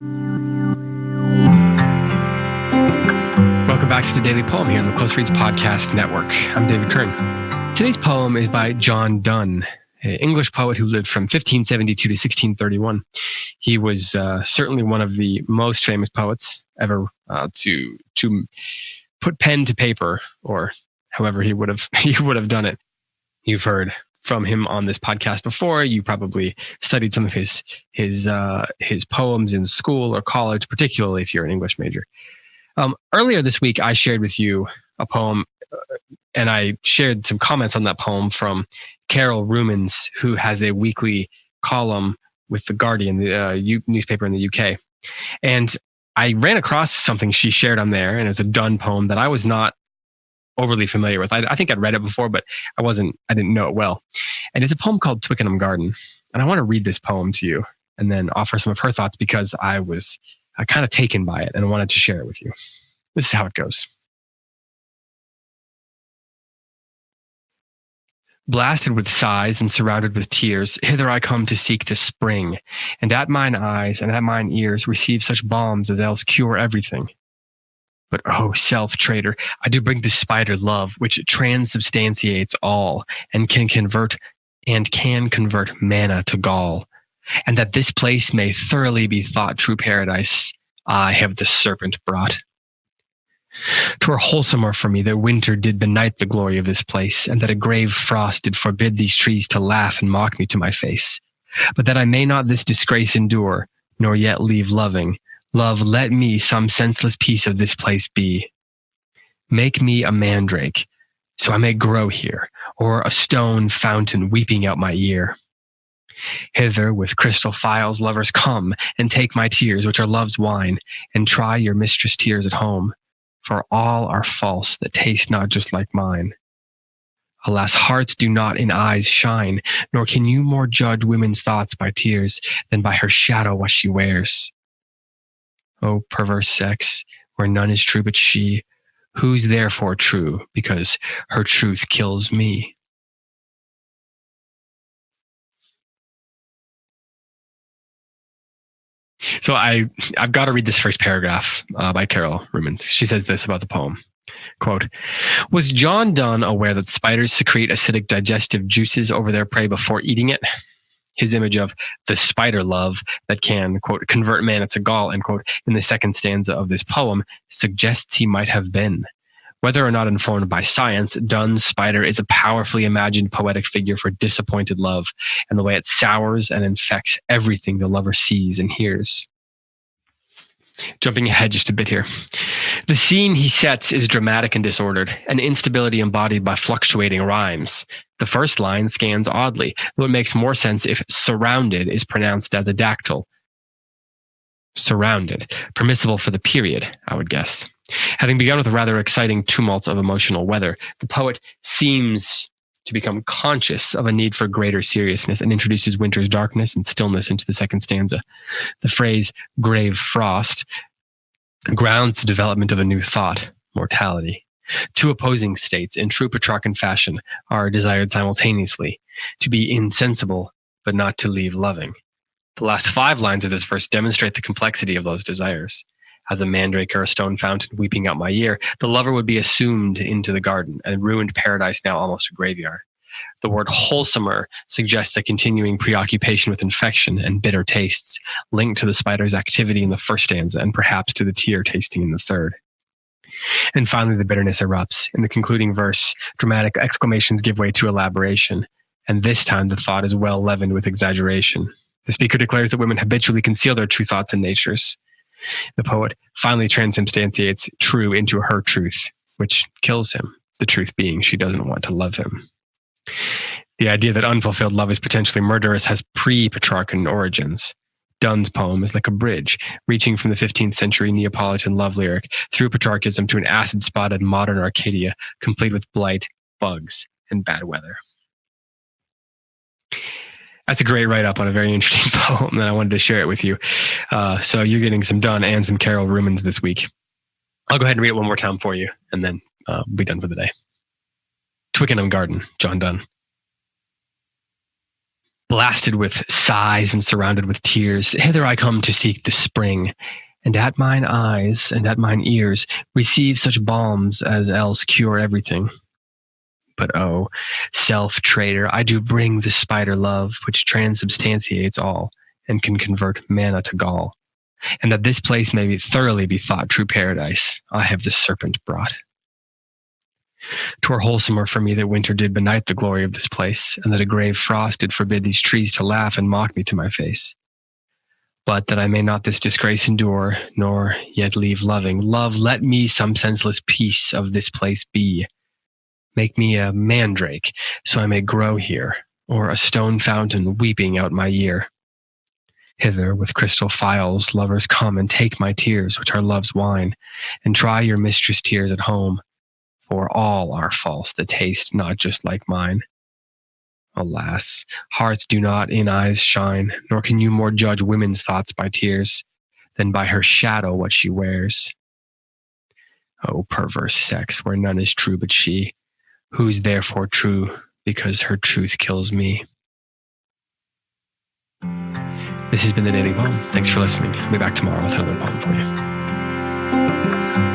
Welcome back to the Daily Poem here on the Close Reads Podcast Network. I'm David Kern. Today's poem is by John Donne, an English poet who lived from 1572 to 1631. He was certainly one of the most famous poets ever to put pen to paper, or however he would have done it. You've heard from him on this podcast before. You probably studied some of his poems in school or college, particularly if you're an English major. Earlier this week, I shared with you a poem, and I shared some comments on that poem from Carol Rumens, who has a weekly column with The Guardian, the newspaper in the UK. And I ran across something she shared on there, and it's a Donne poem that I was not overly familiar with. I think I'd read it before, but I didn't know it well. And it's a poem called Twickenham Garden. And I want to read this poem to you and then offer some of her thoughts, because I was kind of taken by it and I wanted to share it with you. This is how it goes. Blasted with sighs and surrounded with tears, hither I come to seek the spring, and at mine eyes and at mine ears receive such balms as else cure everything. But oh, self-traitor, I do bring the spider love, which transubstantiates all, and can convert manna to gall. And that this place may thoroughly be thought true paradise, I have the serpent brought. 'Twere wholesomer for me that winter did benight the glory of this place, and that a grave frost did forbid these trees to laugh and mock me to my face. But that I may not this disgrace endure, nor yet leave loving, love, let me some senseless piece of this place be. Make me a mandrake, so I may grow here, or a stone fountain weeping out my ear. Hither with crystal phials lovers come, and take my tears, which are love's wine, and try your mistress' tears at home, for all are false that taste not just like mine. Alas, hearts do not in eyes shine, nor can you more judge women's thoughts by tears than by her shadow what she wears. O perverse sex, where none is true but she, who's therefore true, because her truth kills me. So I've got to read this first paragraph by Carol Rumens. She says this about the poem. Quote, was John Donne aware that spiders secrete acidic digestive juices over their prey before eating it? His image of the spider love that can, quote, convert manna to gall, end quote, in the second stanza of this poem suggests he might have been. Whether or not informed by science, Donne's spider is a powerfully imagined poetic figure for disappointed love and the way it sours and infects everything the lover sees and hears. Jumping ahead just a bit here. The scene he sets is dramatic and disordered, an instability embodied by fluctuating rhymes. The first line scans oddly, though it makes more sense if surrounded is pronounced as a dactyl. Surrounded, permissible for the period, I would guess. Having begun with a rather exciting tumult of emotional weather, the poet seems to become conscious of a need for greater seriousness and introduces winter's darkness and stillness into the second stanza. The phrase grave frost grounds the development of a new thought, mortality. Two opposing states in true Petrarchan fashion are desired simultaneously, to be insensible but not to leave loving. The last 5 lines of this verse demonstrate the complexity of those desires. As a mandrake or a stone fountain weeping out my ear, the lover would be assumed into the garden, and ruined paradise now almost a graveyard. The word wholesomer suggests a continuing preoccupation with infection and bitter tastes, linked to the spider's activity in the first stanza and perhaps to the tear tasting in the third. And finally, the bitterness erupts. In the concluding verse, dramatic exclamations give way to elaboration, and this time the thought is well leavened with exaggeration. The speaker declares that women habitually conceal their true thoughts and natures. The poet finally transubstantiates true into her truth, which kills him, the truth being she doesn't want to love him. The idea that unfulfilled love is potentially murderous has pre-Petrarchan origins. Donne's poem is like a bridge, reaching from the 15th century Neapolitan love lyric through Petrarchism to an acid-spotted modern Arcadia, complete with blight, bugs, and bad weather. That's a great write-up on a very interesting poem, and I wanted to share it with you. So you're getting some Donne and some Carol Rumens this week. I'll go ahead and read it one more time for you, and then we'll be done for the day. Twickenham Garden, John Donne. Blasted with sighs and surrounded with tears, hither I come to seek the spring, and at mine eyes and at mine ears receive such balms as else cure everything. But oh, self-traitor, I do bring the spider love, which transubstantiates all, and can convert manna to gall. And that this place may thoroughly be thought true paradise, I have the serpent brought. 'Twere wholesomer for me that winter did benight the glory of this place, and that a grave frost did forbid these trees to laugh and mock me to my face. But that I may not this disgrace endure, nor yet leave loving, love, let me some senseless piece of this place be. Make me a mandrake, so I may grow here, or a stone fountain weeping out my year. Hither with crystal phials, lovers, come and take my tears, which are love's wine, and try your mistress' tears at home, for all are false that taste not just like mine. Alas, hearts do not in eyes shine, nor can you more judge women's thoughts by tears than by her shadow what she wears. O perverse sex, where none is true but she, who's therefore true because her truth kills me. This has been the Daily Poem. Thanks for listening. I'll be back tomorrow with another poem for you.